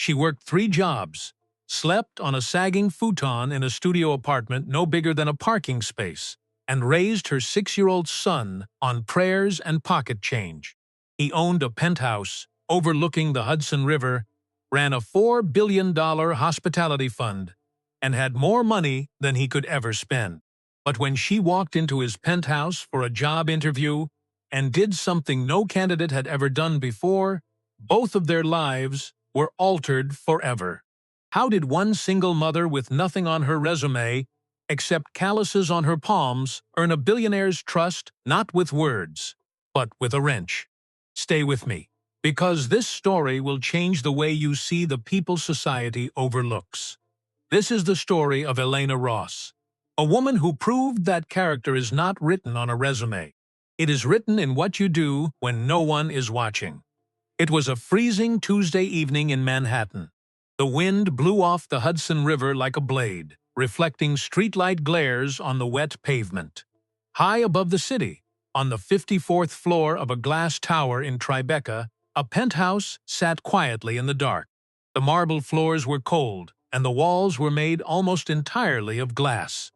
She worked 3 jobs, slept on a sagging futon in a studio apartment no bigger than a parking space, and raised her 6-year-old son on prayers and pocket change. He owned a penthouse overlooking the Hudson River, ran a $4 billion hospitality fund, and had more money than he could ever spend. But when she walked into his penthouse for a job interview and did something no candidate had ever done before, both of their lives were altered forever. How did one single mother with nothing on her resume except calluses on her palms earn a billionaire's trust not with words, but with a wrench? Stay with me, because this story will change the way you see the people society overlooks. This is the story of Elena Ross, a woman who proved that character is not written on a resume. It is written in what you do when no one is watching. It was a freezing Tuesday evening in Manhattan. The wind blew off the Hudson River like a blade, reflecting streetlight glares on the wet pavement. High above the city, on the 54th floor of a glass tower in Tribeca, a penthouse sat quietly in the dark. The marble floors were cold, and the walls were made almost entirely of glass,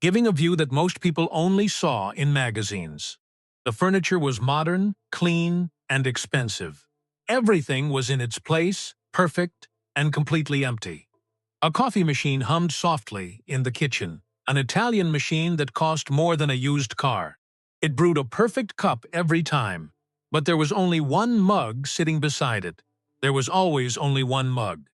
giving a view that most people only saw in magazines. The furniture was modern, clean, and expensive. Everything was in its place, perfect, and completely empty. A coffee machine hummed softly in the kitchen, an Italian machine that cost more than a used car. It brewed a perfect cup every time, but there was only one mug sitting beside it. There was always only one mug.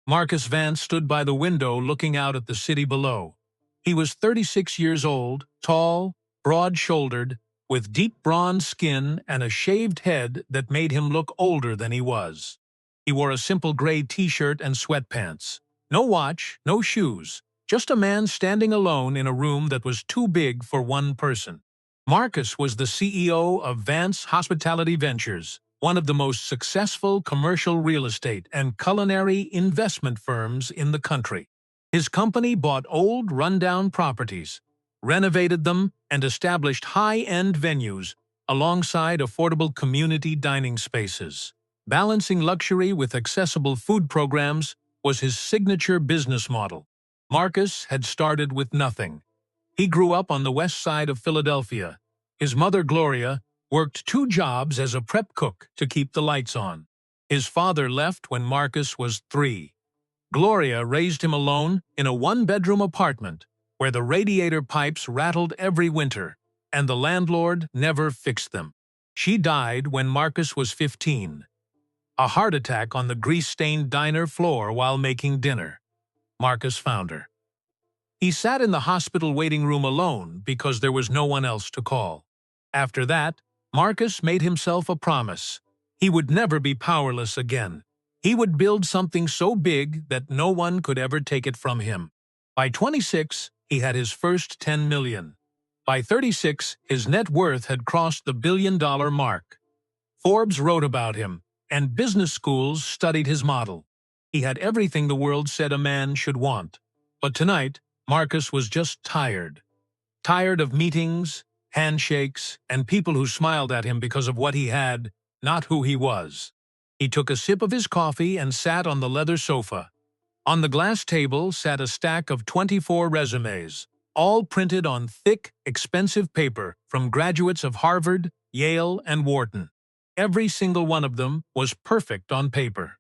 Marcus Vance stood by the window looking out at the city below. He was 36 years old, tall, broad-shouldered, with deep bronze skin and a shaved head that made him look older than he was. He wore a simple gray t-shirt and sweatpants. No watch, no shoes, just a man standing alone in a room that was too big for one person. Marcus was the CEO of Vance Hospitality Ventures, one of the most successful commercial real estate and culinary investment firms in the country. His company bought old, rundown properties, renovated them, and established high-end venues alongside affordable community dining spaces. Balancing luxury with accessible food programs was his signature business model. Marcus had started with nothing. He grew up on the west side of Philadelphia. His mother, Gloria, worked 2 jobs as a prep cook to keep the lights on. His father left when Marcus was 3. Gloria raised him alone in a 1-bedroom apartment where the radiator pipes rattled every winter, and the landlord never fixed them. She died when Marcus was 15. A heart attack on the grease-stained diner floor while making dinner. Marcus found her. He sat in the hospital waiting room alone because there was no one else to call. After that, Marcus made himself a promise. He would never be powerless again. He would build something so big that no one could ever take it from him. By 26, he had his first 10 million. By 36, his net worth had crossed the billion-dollar mark. Forbes wrote about him, and business schools studied his model. He had everything the world said a man should want. But tonight, Marcus was just tired. Tired of meetings, handshakes, and people who smiled at him because of what he had, not who he was. He took a sip of his coffee and sat on the leather sofa. On the glass table sat a stack of 24 resumes, all printed on thick, expensive paper from graduates of Harvard, Yale, and Wharton. Every single one of them was perfect on paper.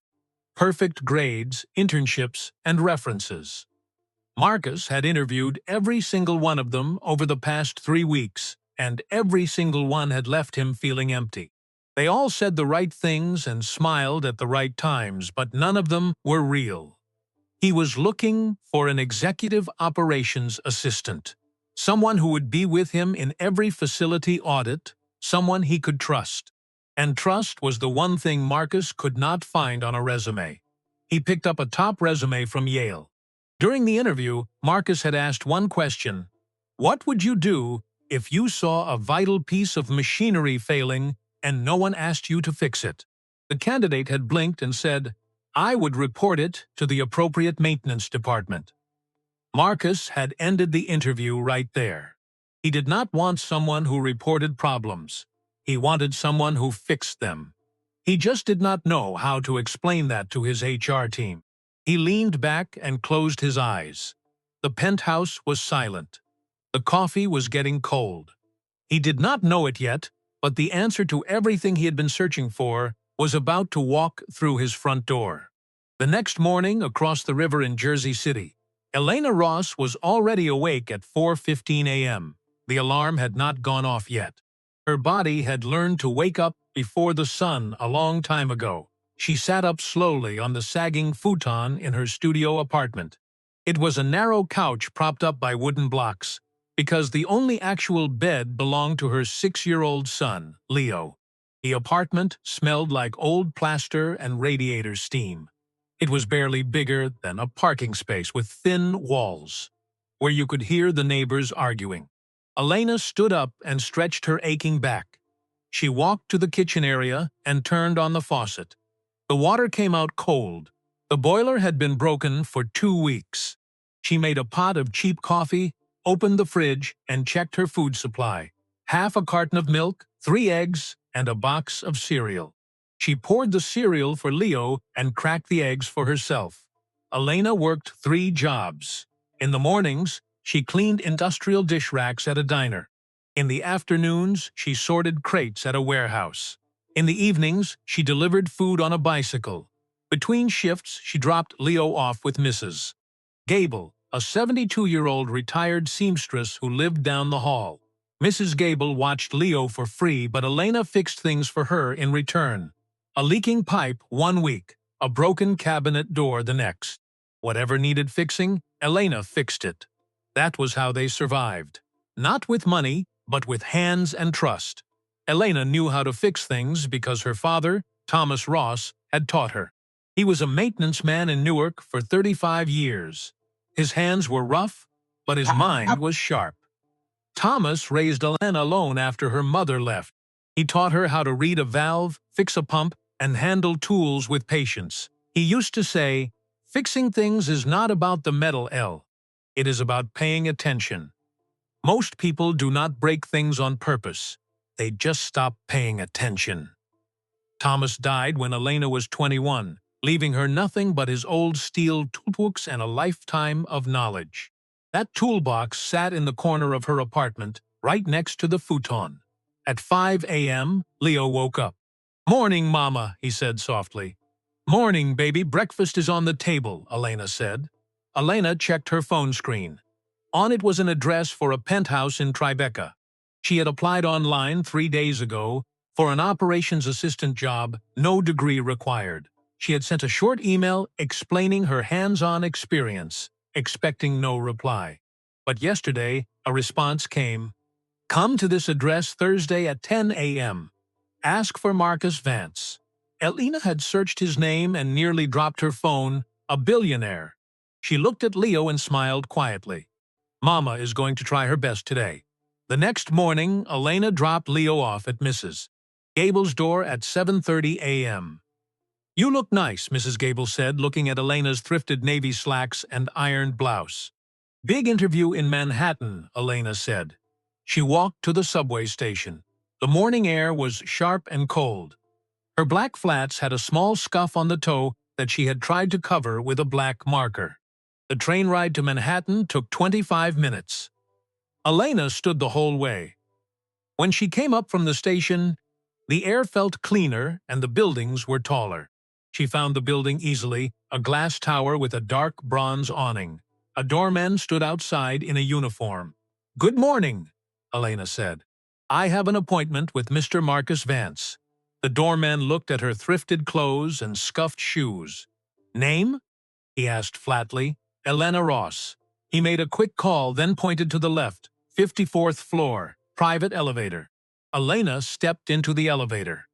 Perfect grades, internships, and references. Marcus had interviewed every single one of them over the past 3 weeks, and every single one had left him feeling empty. They all said the right things and smiled at the right times, but none of them were real. He was looking for an executive operations assistant, someone who would be with him in every facility audit, someone he could trust. And trust was the one thing Marcus could not find on a resume. He picked up a top resume from Yale. During the interview, Marcus had asked one question: what would you do if you saw a vital piece of machinery failing and no one asked you to fix it? The candidate had blinked and said, "I would report it to the appropriate maintenance department." Marcus had ended the interview right there. He did not want someone who reported problems. He wanted someone who fixed them. He just did not know how to explain that to his HR team. He leaned back and closed his eyes. The penthouse was silent. The coffee was getting cold. He did not know it yet, but the answer to everything he had been searching for was about to walk through his front door. The next morning, across the river in Jersey City, Elena Ross was already awake at 4:15 a.m. The alarm had not gone off yet. Her body had learned to wake up before the sun a long time ago. She sat up slowly on the sagging futon in her studio apartment. It was a narrow couch propped up by wooden blocks, because the only actual bed belonged to her 6-year-old son, Leo. The apartment smelled like old plaster and radiator steam. It was barely bigger than a parking space with thin walls, where you could hear the neighbors arguing. Elena stood up and stretched her aching back. She walked to the kitchen area and turned on the faucet. The water came out cold. The boiler had been broken for 2 weeks. She made a pot of cheap coffee, opened the fridge, and checked her food supply. Half a carton of milk, 3 eggs, and a box of cereal. She poured the cereal for Leo and cracked the eggs for herself. Elena worked 3 jobs. In the mornings, she cleaned industrial dish racks at a diner. In the afternoons, she sorted crates at a warehouse. In the evenings, she delivered food on a bicycle. Between shifts, she dropped Leo off with Mrs. Gable, a 72-year-old retired seamstress who lived down the hall. Mrs. Gable watched Leo for free, but Elena fixed things for her in return. A leaking pipe 1 week, a broken cabinet door the next. Whatever needed fixing, Elena fixed it. That was how they survived. Not with money, but with hands and trust. Elena knew how to fix things because her father, Thomas Ross, had taught her. He was a maintenance man in Newark for 35 years. His hands were rough, but his mind was sharp. Thomas raised Elena alone after her mother left. He taught her how to read a valve, fix a pump, and handle tools with patience. He used to say, "Fixing things is not about the metal, El. It is about paying attention." Most people do not break things on purpose. They just stop paying attention. Thomas died when Elena was 21, leaving her nothing but his old steel toolbox and a lifetime of knowledge. That toolbox sat in the corner of her apartment, right next to the futon. At 5 a.m., Leo woke up. "Morning, Mama," he said softly. "Morning, baby. Breakfast is on the table," Elena said. Elena checked her phone screen. On it was an address for a penthouse in Tribeca. She had applied online 3 days ago for an operations assistant job, no degree required. She had sent a short email explaining her hands-on experience, expecting no reply. But yesterday, a response came. "Come to this address Thursday at 10 a.m. Ask for Marcus Vance." Elena had searched his name and nearly dropped her phone, a billionaire. She looked at Leo and smiled quietly. Mama is going to try her best today. The next morning, Elena dropped Leo off at Mrs. Gable's door at 7:30 a.m. "You look nice," Mrs. Gable said, looking at Elena's thrifted navy slacks and ironed blouse. "Big interview in Manhattan," Elena said. She walked to the subway station. The morning air was sharp and cold. Her black flats had a small scuff on the toe that she had tried to cover with a black marker. The train ride to Manhattan took 25 minutes. Elena stood the whole way. When she came up from the station, the air felt cleaner and the buildings were taller. She found the building easily, a glass tower with a dark bronze awning. A doorman stood outside in a uniform. "Good morning," Elena said. "I have an appointment with Mr. Marcus Vance." The doorman looked at her thrifted clothes and scuffed shoes. "Name?" he asked flatly. "Elena Ross." He made a quick call, then pointed to the left. 54th floor, private elevator. Elena stepped into the elevator.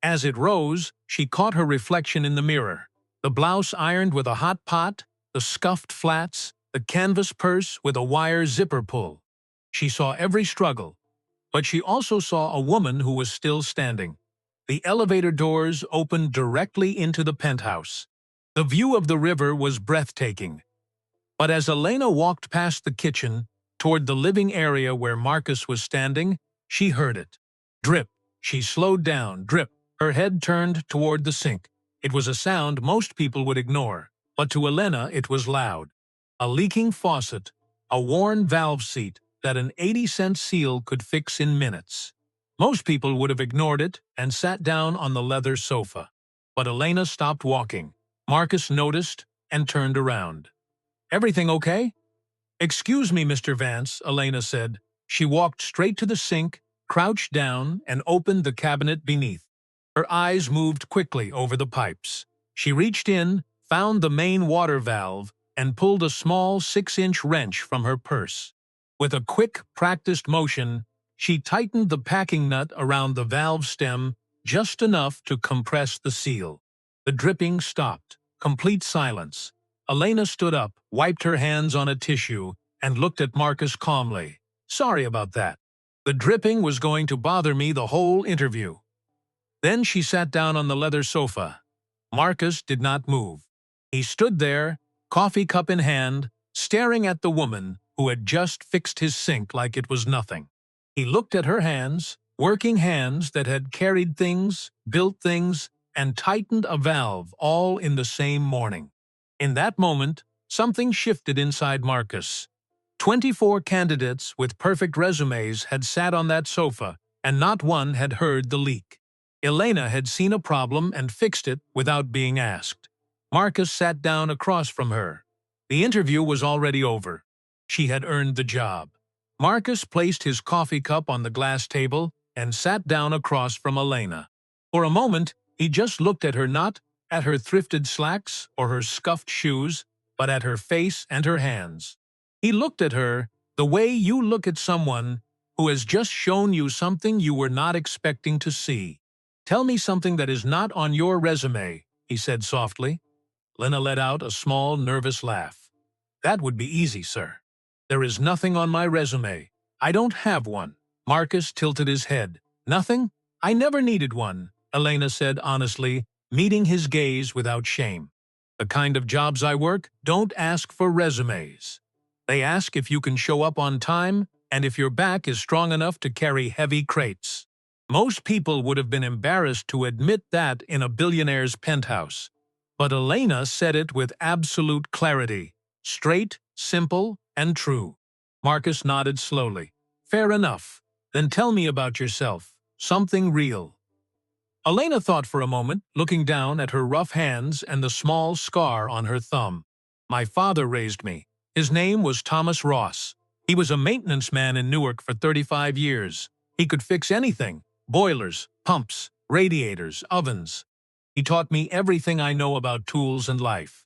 As it rose, she caught her reflection in the mirror. The blouse ironed with a hot pot, the scuffed flats, the canvas purse with a wire zipper pull. She saw every struggle, but she also saw a woman who was still standing. The elevator doors opened directly into the penthouse. The view of the river was breathtaking. But as Elena walked past the kitchen, toward the living area where Marcus was standing, she heard it. Drip. She slowed down. Drip. Her head turned toward the sink. It was a sound most people would ignore, but to Elena it was loud. A leaking faucet, a worn valve seat that an 80-cent seal could fix in minutes. Most people would have ignored it and sat down on the leather sofa. But Elena stopped walking. Marcus noticed and turned around. "Everything okay?" "Excuse me, Mr. Vance," Elena said. She walked straight to the sink, crouched down, and opened the cabinet beneath. Her eyes moved quickly over the pipes. She reached in, found the main water valve, and pulled a small 6-inch wrench from her purse. With a quick, practiced motion, she tightened the packing nut around the valve stem just enough to compress the seal. The dripping stopped. Complete silence. Elena stood up, wiped her hands on a tissue, and looked at Marcus calmly. "Sorry about that. The dripping was going to bother me the whole interview." Then she sat down on the leather sofa. Marcus did not move. He stood there, coffee cup in hand, staring at the woman who had just fixed his sink like it was nothing. He looked at her hands, working hands that had carried things, built things, and tightened a valve all in the same morning. In that moment, something shifted inside Marcus. 24 candidates with perfect resumes had sat on that sofa, and not one had heard the leak. Elena had seen a problem and fixed it without being asked. Marcus sat down across from her. The interview was already over. She had earned the job. Marcus placed his coffee cup on the glass table and sat down across from Elena. For a moment, he just looked at her, not at her thrifted slacks or her scuffed shoes, but at her face and her hands. He looked at her the way you look at someone who has just shown you something you were not expecting to see. "Tell me something that is not on your resume," he said softly. Lena let out a small, nervous laugh. "That would be easy, sir. There is nothing on my resume. I don't have one." Marcus tilted his head. "Nothing? I never needed one," Elena said honestly, meeting his gaze without shame. "The kind of jobs I work don't ask for resumes. They ask if you can show up on time and if your back is strong enough to carry heavy crates." Most people would have been embarrassed to admit that in a billionaire's penthouse. But Elena said it with absolute clarity, straight, simple, and true. Marcus nodded slowly. "Fair enough. Then tell me about yourself. Something real." Elena thought for a moment, looking down at her rough hands and the small scar on her thumb. "My father raised me. His name was Thomas Ross. He was a maintenance man in Newark for 35 years. He could fix anything: boilers, pumps, radiators, ovens. He taught me everything I know about tools and life."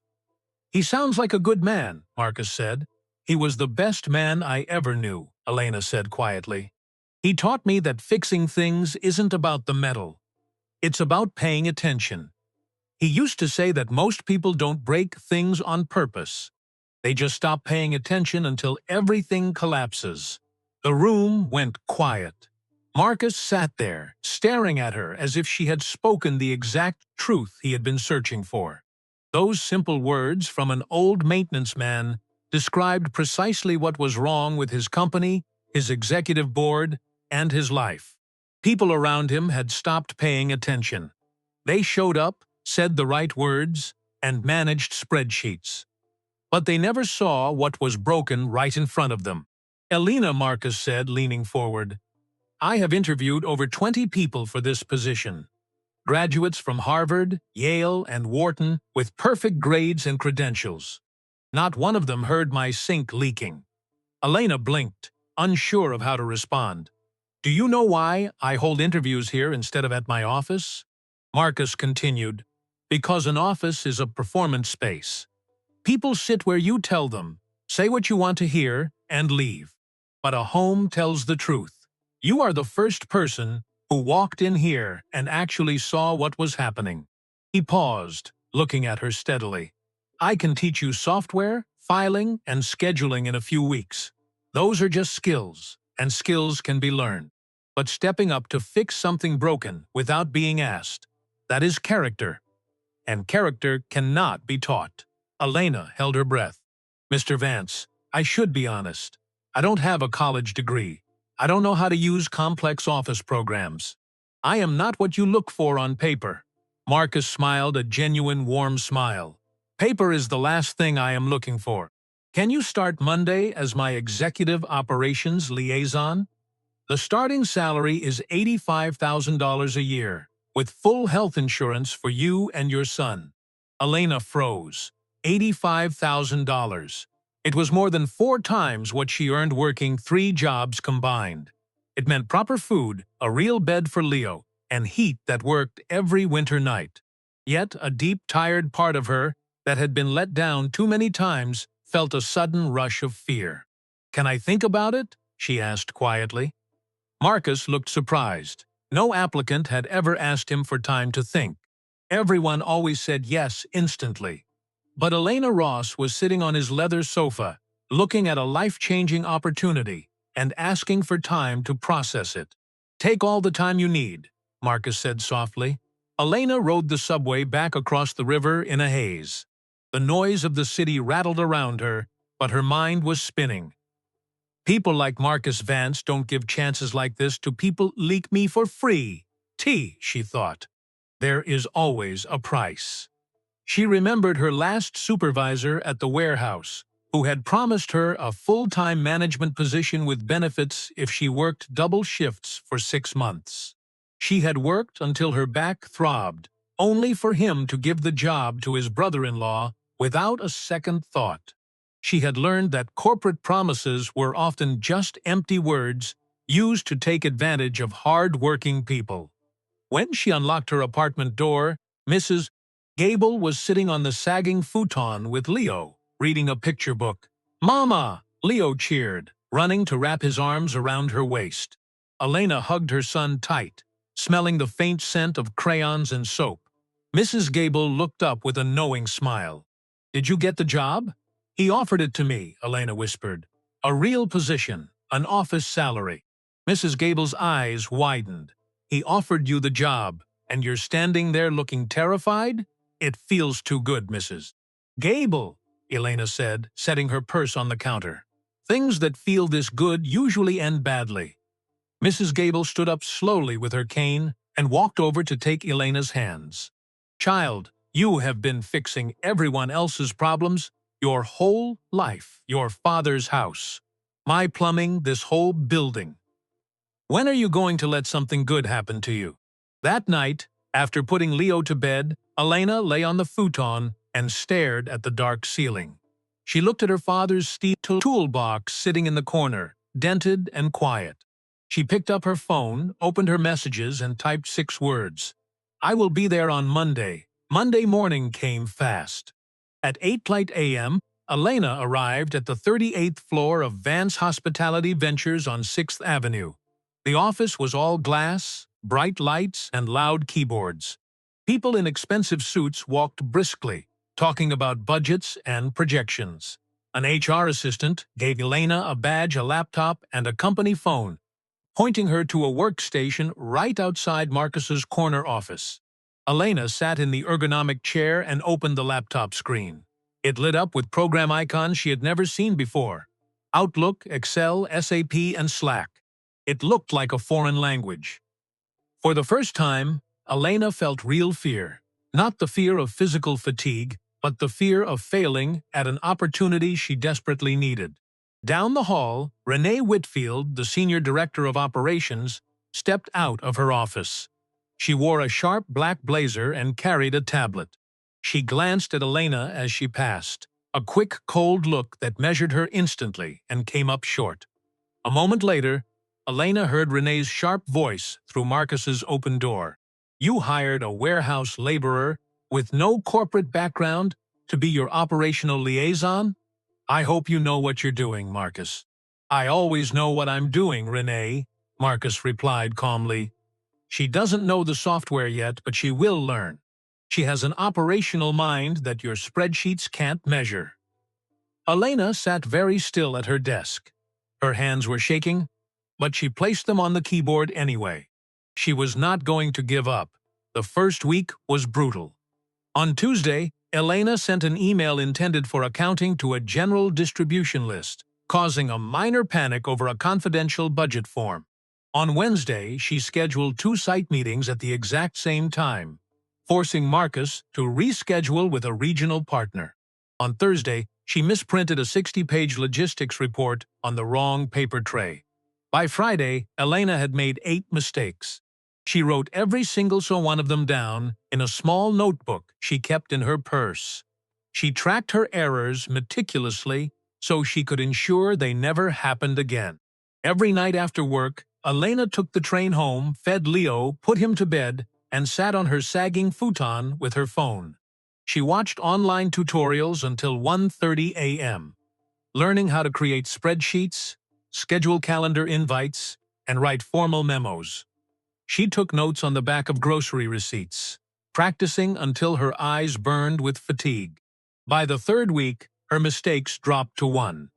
"He sounds like a good man," Marcus said. "He was the best man I ever knew," Elena said quietly. "He taught me that fixing things isn't about the metal. It's about paying attention. He used to say that most people don't break things on purpose. They just stop paying attention until everything collapses." The room went quiet. Marcus sat there, staring at her as if she had spoken the exact truth he had been searching for. Those simple words from an old maintenance man described precisely what was wrong with his company, his executive board, and his life. People around him had stopped paying attention. They showed up, said the right words, and managed spreadsheets. But they never saw what was broken right in front of them. "Elena," Marcus said, leaning forward, "I have interviewed over 20 people for this position. Graduates from Harvard, Yale, and Wharton with perfect grades and credentials. Not one of them heard my sink leaking." Elena blinked, unsure of how to respond. "Do you know why I hold interviews here instead of at my office?" Marcus continued. "Because an office is a performance space. People sit where you tell them, say what you want to hear, and leave. But a home tells the truth. You are the first person who walked in here and actually saw what was happening." He paused, looking at her steadily. "I can teach you software, filing, and scheduling in a few weeks. Those are just skills, and skills can be learned. But stepping up to fix something broken without being asked, that is character. And character cannot be taught." Elena held her breath. "Mr. Vance, I should be honest. I don't have a college degree. I don't know how to use complex office programs. I am not what you look for on paper. Marcus smiled a genuine warm smile. Paper is the last thing I am looking for. Can you start Monday as my executive operations liaison? The starting salary is $85,000 a year, with full health insurance for you and your son. Elena froze. $85,000. It was more than 4 times what she earned working 3 jobs combined. It meant proper food, a real bed for Leo, and heat that worked every winter night. Yet a deep, tired part of her, that had been let down too many times, felt a sudden rush of fear. "Can I think about it?" she asked quietly. Marcus looked surprised. No applicant had ever asked him for time to think. Everyone always said yes instantly. But Elena Ross was sitting on his leather sofa, looking at a life-changing opportunity and asking for time to process it. "Take all the time you need," Marcus said softly. Elena rode the subway back across the river in a haze. The noise of the city rattled around her, but her mind was spinning. People like Marcus Vance don't give chances like this to people like me for free. She thought. There is always a price. She remembered her last supervisor at the warehouse, who had promised her a full-time management position with benefits if she worked double shifts for 6 months. She had worked until her back throbbed, only for him to give the job to his brother-in-law without a second thought. She had learned that corporate promises were often just empty words used to take advantage of hard-working people. When she unlocked her apartment door, Mrs. Gable was sitting on the sagging futon with Leo, reading a picture book. "Mama!" Leo cheered, running to wrap his arms around her waist. Elena hugged her son tight, smelling the faint scent of crayons and soap. Mrs. Gable looked up with a knowing smile. "Did you get the job?" "He offered it to me," Elena whispered. "A real position, an office salary." Mrs. Gable's eyes widened. "He offered you the job, and you're standing there looking terrified? It feels too good, Mrs. Gable," Elena said, setting her purse on the counter. "Things that feel this good usually end badly." Mrs. Gable stood up slowly with her cane and walked over to take Elena's hands. "Child, you have been fixing everyone else's problems your whole life, your father's house, my plumbing, this whole building. When are you going to let something good happen to you?" That night, after putting Leo to bed, Elena lay on the futon and stared at the dark ceiling. She looked at her father's steel toolbox sitting in the corner, dented and quiet. She picked up her phone, opened her messages, and typed 6 words. "I will be there on Monday." Monday morning came fast. At 8:00 a.m., Elena arrived at the 38th floor of Vance Hospitality Ventures on 6th Avenue. The office was all glass, bright lights, and loud keyboards. People in expensive suits walked briskly, talking about budgets and projections. An HR assistant gave Elena a badge, a laptop, and a company phone, pointing her to a workstation right outside Marcus's corner office. Elena sat in the ergonomic chair and opened the laptop screen. It lit up with program icons she had never seen before. Outlook, Excel, SAP, and Slack. It looked like a foreign language. For the first time, Elena felt real fear. Not the fear of physical fatigue, but the fear of failing at an opportunity she desperately needed. Down the hall, Renee Whitfield, the senior director of operations, stepped out of her office. She wore a sharp black blazer and carried a tablet. She glanced at Elena as she passed, a quick, cold look that measured her instantly and came up short. A moment later, Elena heard Renee's sharp voice through Marcus's open door. "You hired a warehouse laborer with no corporate background to be your operational liaison? I hope you know what you're doing, Marcus." "I always know what I'm doing, Renee," Marcus replied calmly. "She doesn't know the software yet, but she will learn. She has an operational mind that your spreadsheets can't measure." Elena sat very still at her desk. Her hands were shaking, but she placed them on the keyboard anyway. She was not going to give up. The first week was brutal. On Tuesday, Elena sent an email intended for accounting to a general distribution list, causing a minor panic over a confidential budget form. On Wednesday, she scheduled 2 site meetings at the exact same time, forcing Marcus to reschedule with a regional partner. On Thursday, she misprinted a 60-page logistics report on the wrong paper tray. By Friday, Elena had made 8 mistakes. She wrote every single one of them down in a small notebook she kept in her purse. She tracked her errors meticulously so she could ensure they never happened again. Every night after work, Elena took the train home, fed Leo, put him to bed, and sat on her sagging futon with her phone. She watched online tutorials until 1:30 a.m., learning how to create spreadsheets, schedule calendar invites, and write formal memos. She took notes on the back of grocery receipts, practicing until her eyes burned with fatigue. By the 3rd week, her mistakes dropped to 1.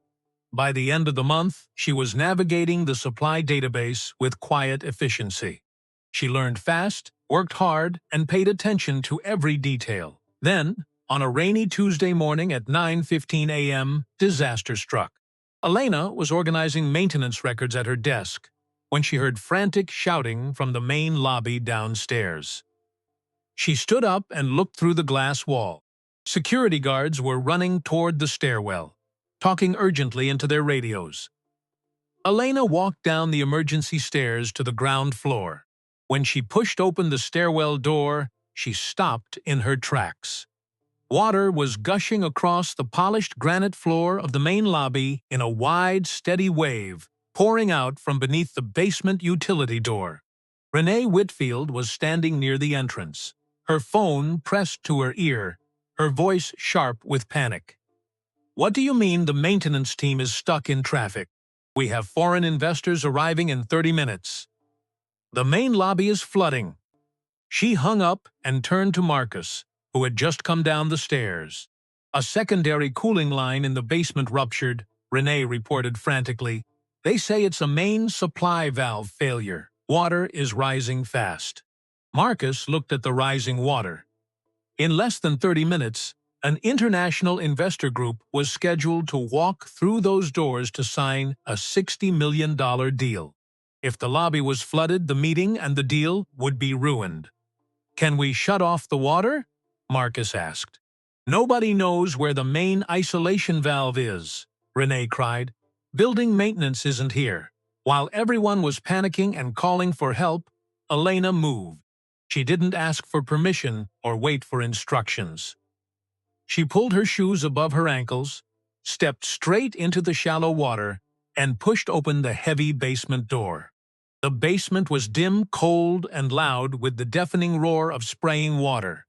By the end of the month, she was navigating the supply database with quiet efficiency. She learned fast, worked hard, and paid attention to every detail. Then, on a rainy Tuesday morning at 9:15 a.m., disaster struck. Elena was organizing maintenance records at her desk when she heard frantic shouting from the main lobby downstairs. She stood up and looked through the glass wall. Security guards were running toward the stairwell, talking urgently into their radios. Elena walked down the emergency stairs to the ground floor. When she pushed open the stairwell door, she stopped in her tracks. Water was gushing across the polished granite floor of the main lobby in a wide, steady wave, pouring out from beneath the basement utility door. Renee Whitfield was standing near the entrance, her phone pressed to her ear, her voice sharp with panic. "What do you mean the maintenance team is stuck in traffic? We have foreign investors arriving in 30 minutes. The main lobby is flooding." She hung up and turned to Marcus, who had just come down the stairs. "A secondary cooling line in the basement ruptured," Renee reported frantically. "They say it's a main supply valve failure. Water is rising fast." Marcus looked at the rising water. In less than 30 minutes, an international investor group was scheduled to walk through those doors to sign a $60 million deal. If the lobby was flooded, the meeting and the deal would be ruined. "Can we shut off the water?" Marcus asked. "Nobody knows where the main isolation valve is," Renee cried. "Building maintenance isn't here." While everyone was panicking and calling for help, Elena moved. She didn't ask for permission or wait for instructions. She pulled her shoes above her ankles, stepped straight into the shallow water, and pushed open the heavy basement door. The basement was dim, cold, and loud with the deafening roar of spraying water.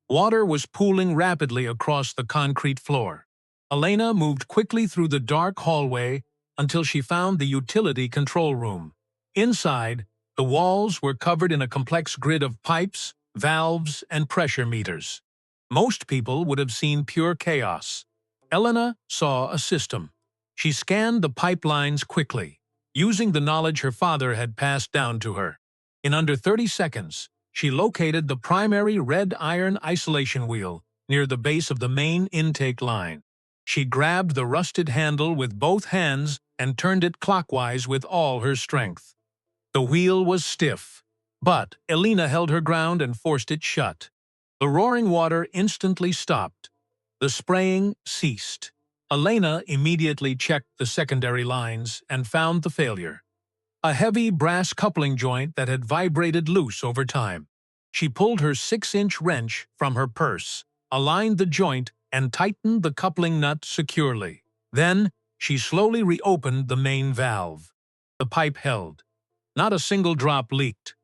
Water was pooling rapidly across the concrete floor. Elena moved quickly through the dark hallway until she found the utility control room. Inside, the walls were covered in a complex grid of pipes, valves, and pressure meters. Most people would have seen pure chaos. Elena saw a system. She scanned the pipelines quickly, using the knowledge her father had passed down to her. In under 30 seconds, she located the primary red iron isolation wheel near the base of the main intake line. She grabbed the rusted handle with both hands and turned it clockwise with all her strength. The wheel was stiff, but Elena held her ground and forced it shut. The roaring water instantly stopped. The spraying ceased. Elena immediately checked the secondary lines and found the failure: a heavy brass coupling joint that had vibrated loose over time. She pulled her 6-inch wrench from her purse, aligned the joint, and tightened the coupling nut securely. Then, she slowly reopened the main valve. The pipe held. Not a single drop leaked.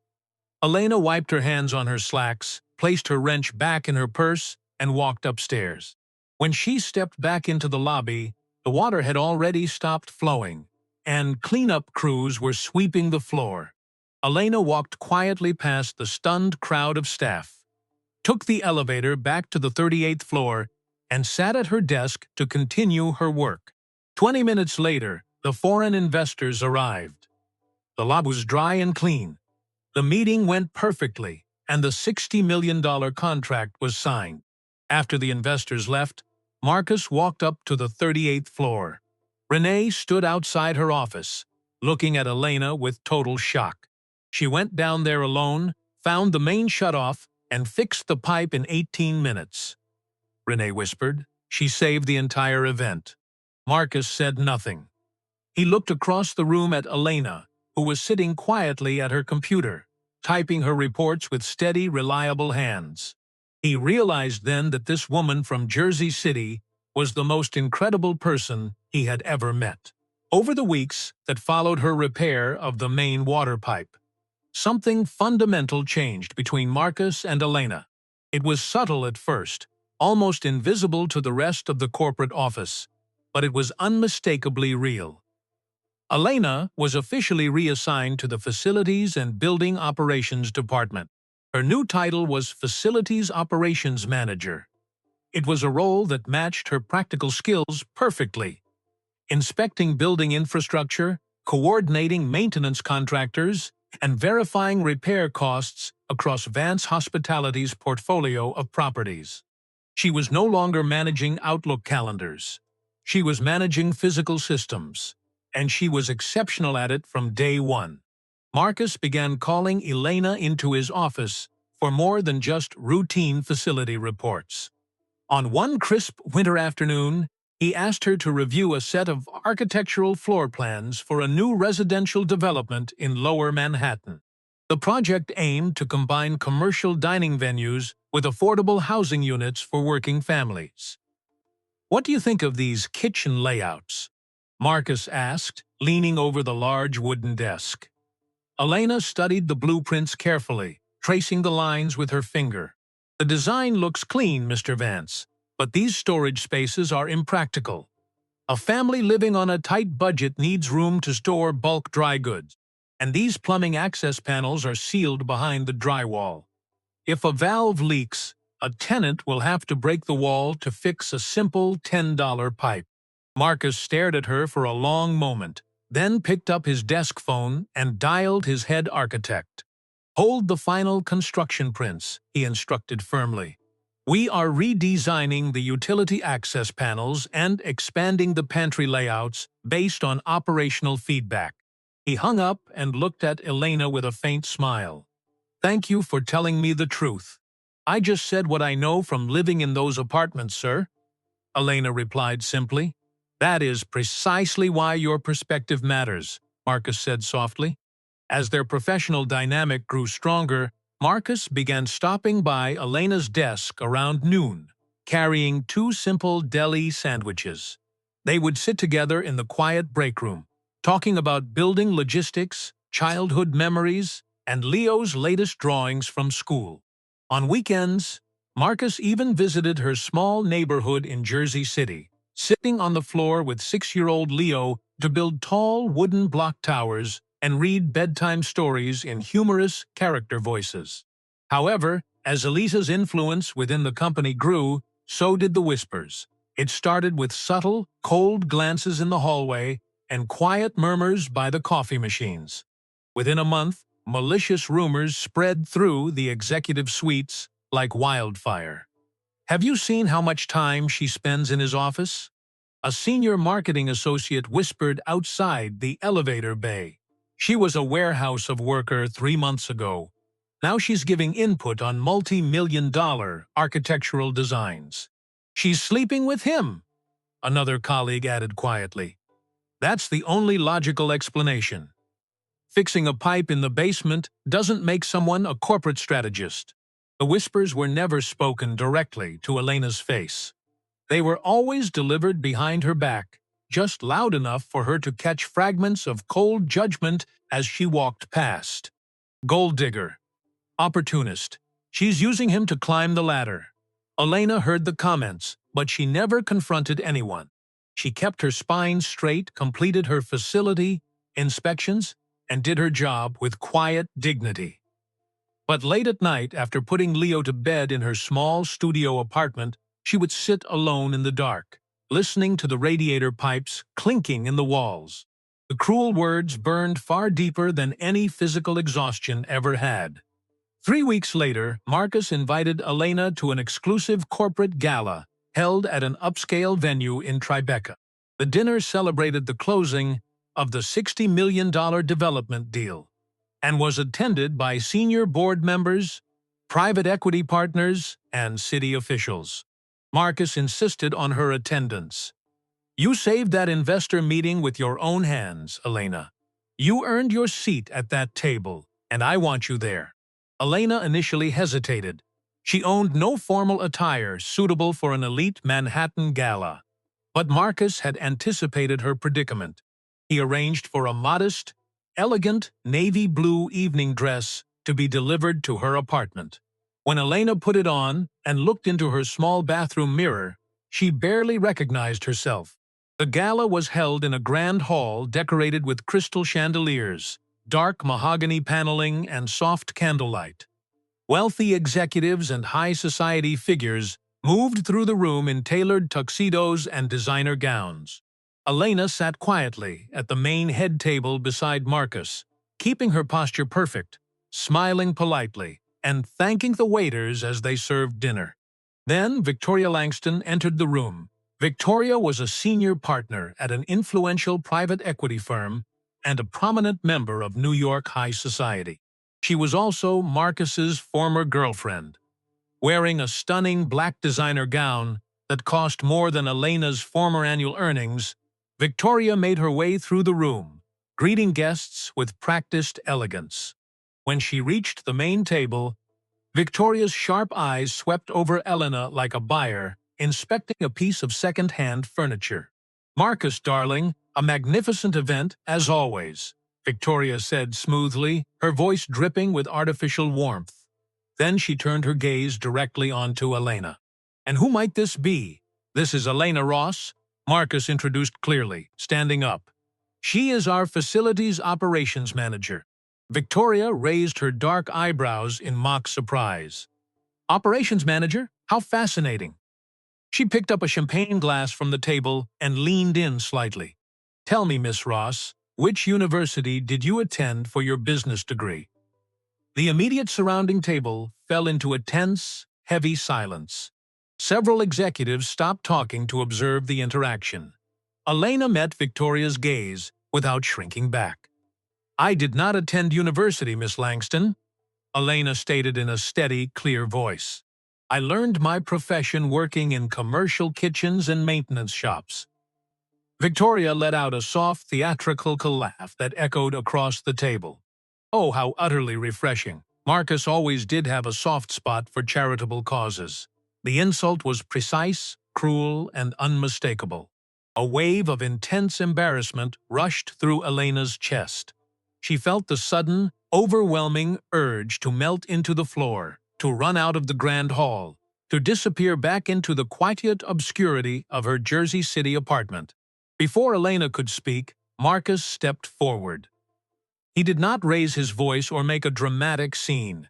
Elena wiped her hands on her slacks, placed her wrench back in her purse, and walked upstairs. When she stepped back into the lobby, the water had already stopped flowing, and cleanup crews were sweeping the floor. Elena walked quietly past the stunned crowd of staff, took the elevator back to the 38th floor, and sat at her desk to continue her work. 20 minutes later, the foreign investors arrived. The lobby was dry and clean. The meeting went perfectly, and the $60 million contract was signed. After the investors left, Marcus walked up to the 38th floor. Renee stood outside her office, looking at Elena with total shock. She went down there alone, found the main shutoff, and fixed the pipe in 18 minutes. Renee whispered. She saved the entire event. Marcus said nothing. He looked across the room at Elena, who was sitting quietly at her computer, typing her reports with steady, reliable hands. He realized then that this woman from Jersey City was the most incredible person he had ever met. Over the weeks that followed her repair of the main water pipe, something fundamental changed between Marcus and Elena. It was subtle at first, almost invisible to the rest of the corporate office, but it was unmistakably real. Elena was officially reassigned to the Facilities and Building Operations Department. Her new title was Facilities Operations Manager. It was a role that matched her practical skills perfectly. Inspecting building infrastructure, coordinating maintenance contractors, and verifying repair costs across Vance Hospitality's portfolio of properties. She was no longer managing Outlook calendars. She was managing physical systems, and she was exceptional at it from day one. Marcus began calling Elena into his office for more than just routine facility reports. On one crisp winter afternoon, he asked her to review a set of architectural floor plans for a new residential development in Lower Manhattan. The project aimed to combine commercial dining venues with affordable housing units for working families. "What do you think of these kitchen layouts?" Marcus asked, leaning over the large wooden desk. Elena studied the blueprints carefully, tracing the lines with her finger. "The design looks clean, Mr. Vance, but these storage spaces are impractical. A family living on a tight budget needs room to store bulk dry goods, and these plumbing access panels are sealed behind the drywall. If a valve leaks, a tenant will have to break the wall to fix a simple $10 pipe." Marcus stared at her for a long moment, then picked up his desk phone and dialed his head architect. "Hold the final construction prints," he instructed firmly. "We are redesigning the utility access panels and expanding the pantry layouts based on operational feedback." He hung up and looked at Elena with a faint smile. "Thank you for telling me the truth. I just said what I know from living in those apartments, sir," Elena replied simply. "That is precisely why your perspective matters," Marcus said softly. As their professional dynamic grew stronger, Marcus began stopping by Elena's desk around noon, carrying 2 simple deli sandwiches. They would sit together in the quiet break room, talking about building logistics, childhood memories, and Leo's latest drawings from school. On weekends, Marcus even visited her small neighborhood in Jersey City, sitting on the floor with 6-year-old Leo to build tall wooden block towers and read bedtime stories in humorous character voices. However, as Elisa's influence within the company grew, so did the whispers. It started with subtle, cold glances in the hallway and quiet murmurs by the coffee machines. Within a month, malicious rumors spread through the executive suites like wildfire. "Have you seen how much time she spends in his office?" a senior marketing associate whispered outside the elevator bay. "She was a warehouse of worker 3 months ago. Now she's giving input on multi-million-dollar architectural designs." "She's sleeping with him," another colleague added quietly. "That's the only logical explanation. Fixing a pipe in the basement doesn't make someone a corporate strategist." The whispers were never spoken directly to Elena's face. They were always delivered behind her back, just loud enough for her to catch fragments of cold judgment as she walked past. "Gold digger. Opportunist. She's using him to climb the ladder." Elena heard the comments, but she never confronted anyone. She kept her spine straight, completed her facility inspections, and did her job with quiet dignity. But late at night, after putting Leo to bed in her small studio apartment, she would sit alone in the dark, listening to the radiator pipes clinking in the walls. The cruel words burned far deeper than any physical exhaustion ever had. 3 weeks later, Marcus invited Elena to an exclusive corporate gala held at an upscale venue in Tribeca. The dinner celebrated the closing of the $60 million development deal and was attended by senior board members, private equity partners, and city officials. Marcus insisted on her attendance. "You saved that investor meeting with your own hands, Elena. You earned your seat at that table, and I want you there." Elena initially hesitated. She owned no formal attire suitable for an elite Manhattan gala. But Marcus had anticipated her predicament. He arranged for a modest, elegant navy blue evening dress to be delivered to her apartment. When Elena put it on and looked into her small bathroom mirror, she barely recognized herself. The gala was held in a grand hall decorated with crystal chandeliers, dark mahogany paneling, and soft candlelight. Wealthy executives and high society figures moved through the room in tailored tuxedos and designer gowns. Elena sat quietly at the main head table beside Marcus, keeping her posture perfect, smiling politely, and thanking the waiters as they served dinner. Then Victoria Langston entered the room. Victoria was a senior partner at an influential private equity firm and a prominent member of New York high society. She was also Marcus's former girlfriend. Wearing a stunning black designer gown that cost more than Elena's former annual earnings, Victoria made her way through the room, greeting guests with practiced elegance. When she reached the main table, Victoria's sharp eyes swept over Elena like a buyer inspecting a piece of second-hand furniture. "Marcus, darling, a magnificent event, as always," Victoria said smoothly, her voice dripping with artificial warmth. Then she turned her gaze directly onto Elena. "And who might this be?" "This is Elena Ross," Marcus introduced clearly, standing up. "She is our facilities operations manager." Victoria raised her dark eyebrows in mock surprise. "Operations manager? How fascinating." She picked up a champagne glass from the table and leaned in slightly. "Tell me, Miss Ross, which university did you attend for your business degree?" The immediate surrounding table fell into a tense, heavy silence. Several executives stopped talking to observe the interaction. Elena met Victoria's gaze without shrinking back. "I did not attend university, Miss Langston," Elena stated in a steady, clear voice. "I learned my profession working in commercial kitchens and maintenance shops." Victoria let out a soft, theatrical laugh that echoed across the table. Oh, how utterly refreshing. Marcus always did have a soft spot for charitable causes. The insult was precise, cruel, and unmistakable. A wave of intense embarrassment rushed through Elena's chest. She felt the sudden, overwhelming urge to melt into the floor, to run out of the grand hall, to disappear back into the quiet obscurity of her Jersey City apartment. Before Elena could speak, Marcus stepped forward. He did not raise his voice or make a dramatic scene.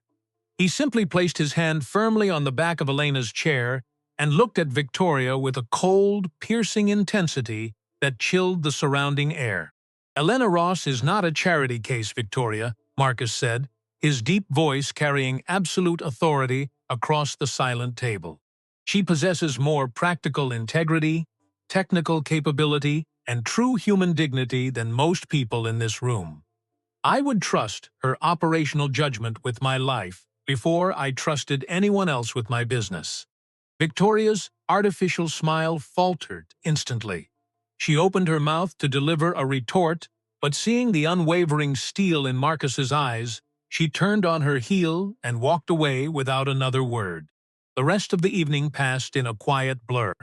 He simply placed his hand firmly on the back of Elena's chair and looked at Victoria with a cold, piercing intensity that chilled the surrounding air. "Elena Ross is not a charity case, Victoria," Marcus said, his deep voice carrying absolute authority across the silent table. "She possesses more practical integrity, technical capability, and true human dignity than most people in this room. I would trust her operational judgment with my life before I trusted anyone else with my business." Victoria's artificial smile faltered instantly. She opened her mouth to deliver a retort, but seeing the unwavering steel in Marcus's eyes, she turned on her heel and walked away without another word. The rest of the evening passed in a quiet blur.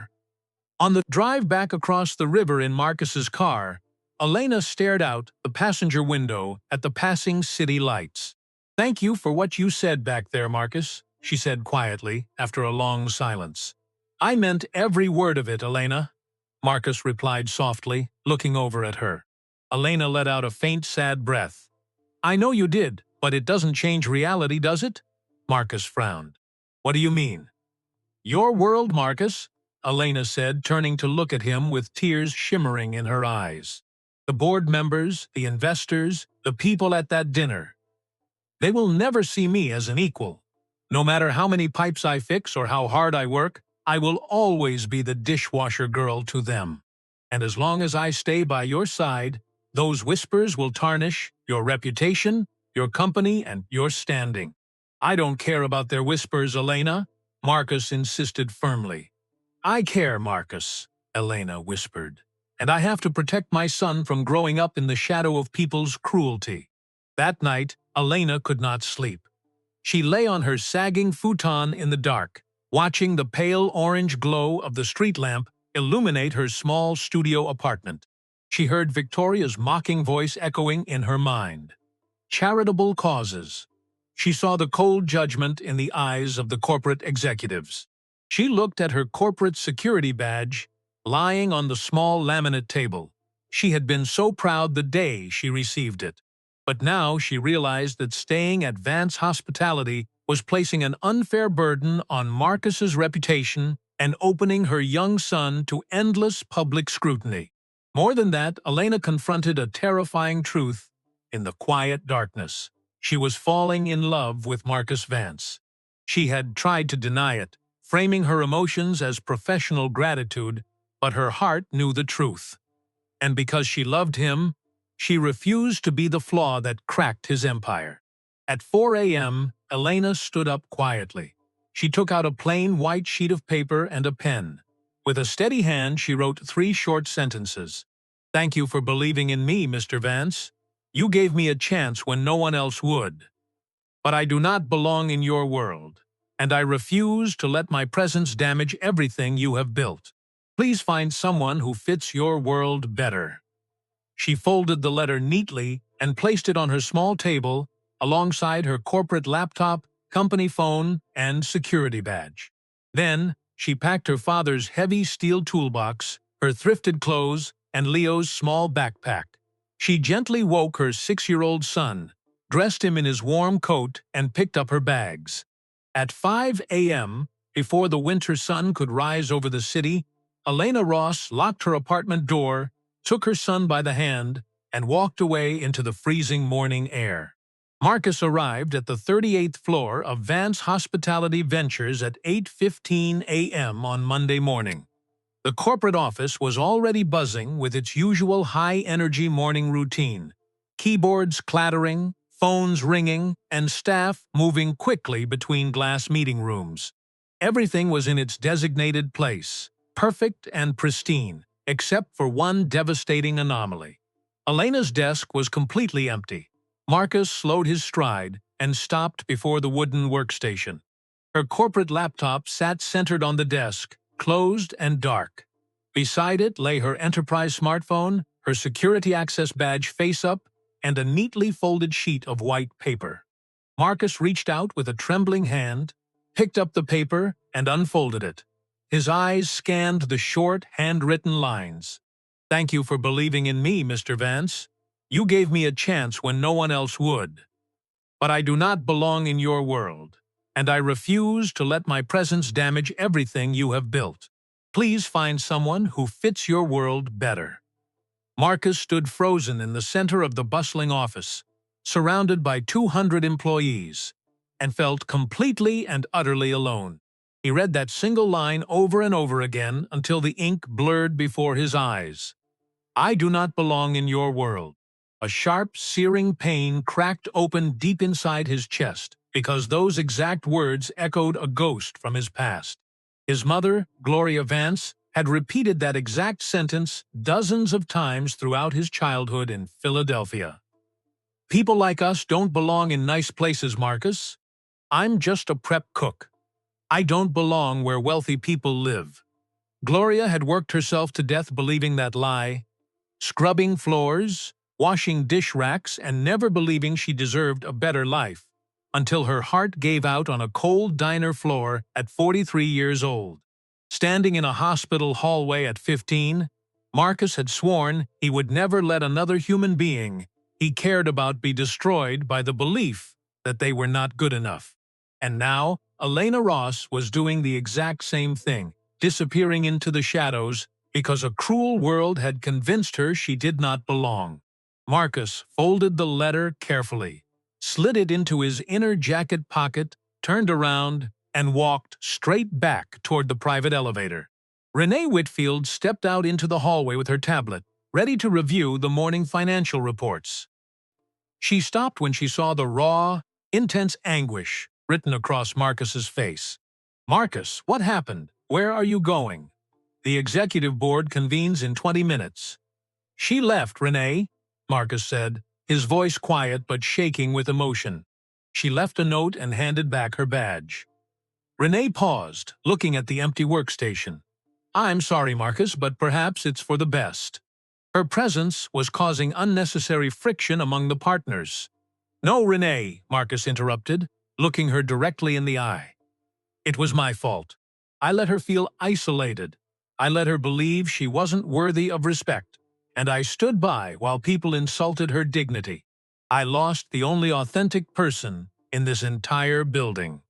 On the drive back across the river in Marcus's car, Elena stared out the passenger window at the passing city lights. "Thank you for what you said back there, Marcus," she said quietly, after a long silence. "I meant every word of it, Elena," Marcus replied softly, looking over at her. Elena let out a faint, sad breath. "I know you did, but it doesn't change reality, does it?" Marcus frowned. "What do you mean?" "Your world, Marcus," Elena said, turning to look at him with tears shimmering in her eyes. "The board members, the investors, the people at that dinner. They will never see me as an equal. No matter how many pipes I fix or how hard I work, I will always be the dishwasher girl to them. And as long as I stay by your side, Those whispers will tarnish your reputation, your company, and your standing. I don't care about their whispers, Elena, Marcus insisted firmly. I care, Marcus, Elena whispered, and I have to protect my son from growing up in the shadow of people's cruelty. That night, Elena could not sleep. She lay on her sagging futon in the dark, watching the pale orange glow of the street lamp illuminate her small studio apartment. She heard Victoria's mocking voice echoing in her mind. Charitable causes. She saw the cold judgment in the eyes of the corporate executives. She looked at her corporate security badge, lying on the small laminate table. She had been so proud the day she received it. But now she realized that staying at Vance Hospitality was placing an unfair burden on Marcus's reputation and opening her young son to endless public scrutiny. More than that, Elena confronted a terrifying truth in the quiet darkness. She was falling in love with Marcus Vance. She had tried to deny it, framing her emotions as professional gratitude, but her heart knew the truth. And because she loved him, she refused to be the flaw that cracked his empire. At 4 a.m., Elena stood up quietly. She took out a plain white sheet of paper and a pen. With a steady hand, she wrote 3 short sentences. "Thank you for believing in me, Mr. Vance. You gave me a chance when no one else would. But I do not belong in your world, and I refuse to let my presence damage everything you have built. Please find someone who fits your world better." She folded the letter neatly and placed it on her small table alongside her corporate laptop, company phone, and security badge. Then, she packed her father's heavy steel toolbox, her thrifted clothes, and Leo's small backpack. She gently woke her 6-year-old son, dressed him in his warm coat, and picked up her bags. At 5 a.m., before the winter sun could rise over the city, Elena Ross locked her apartment door, took her son by the hand, and walked away into the freezing morning air. Marcus arrived at the 38th floor of Vance Hospitality Ventures at 8:15 a.m. on Monday morning. The corporate office was already buzzing with its usual high-energy morning routine, keyboards clattering, phones ringing, and staff moving quickly between glass meeting rooms. Everything was in its designated place, perfect and pristine, except for one devastating anomaly. Elena's desk was completely empty. Marcus slowed his stride and stopped before the wooden workstation. Her corporate laptop sat centered on the desk, closed and dark. Beside it lay her enterprise smartphone, her security access badge face up, and a neatly folded sheet of white paper. Marcus reached out with a trembling hand, picked up the paper, and unfolded it. His eyes scanned the short, handwritten lines. "Thank you for believing in me, Mr. Vance. You gave me a chance when no one else would. But I do not belong in your world, and I refuse to let my presence damage everything you have built. Please find someone who fits your world better." Marcus stood frozen in the center of the bustling office, surrounded by 200 employees, and felt completely and utterly alone. He read that single line over and over again until the ink blurred before his eyes. "I do not belong in your world." A sharp, searing pain cracked open deep inside his chest, because those exact words echoed a ghost from his past. His mother, Gloria Vance, had repeated that exact sentence dozens of times throughout his childhood in Philadelphia. "People like us don't belong in nice places, Marcus. I'm just a prep cook. I don't belong where wealthy people live." Gloria had worked herself to death believing that lie, scrubbing floors, washing dish racks, and never believing she deserved a better life, until her heart gave out on a cold diner floor at 43 years old. Standing in a hospital hallway at 15, Marcus had sworn he would never let another human being he cared about be destroyed by the belief that they were not good enough. And now, Elena Ross was doing the exact same thing, disappearing into the shadows because a cruel world had convinced her she did not belong. Marcus folded the letter carefully, slid it into his inner jacket pocket, turned around, and walked straight back toward the private elevator. Renee Whitfield stepped out into the hallway with her tablet, ready to review the morning financial reports. She stopped when she saw the raw, intense anguish written across Marcus's face. "Marcus, what happened? Where are you going?" "The executive board convenes in 20 minutes. "She left, Renee," Marcus said, his voice quiet but shaking with emotion. She left a note and handed back her badge. Renee paused, looking at the empty workstation. "I'm sorry, Marcus, but perhaps it's for the best." Her presence was causing unnecessary friction among the partners. "No, Renee," Marcus interrupted, looking her directly in the eye. "It was my fault. I let her feel isolated. I let her believe she wasn't worthy of respect. And I stood by while people insulted her dignity. I lost the only authentic person in this entire building."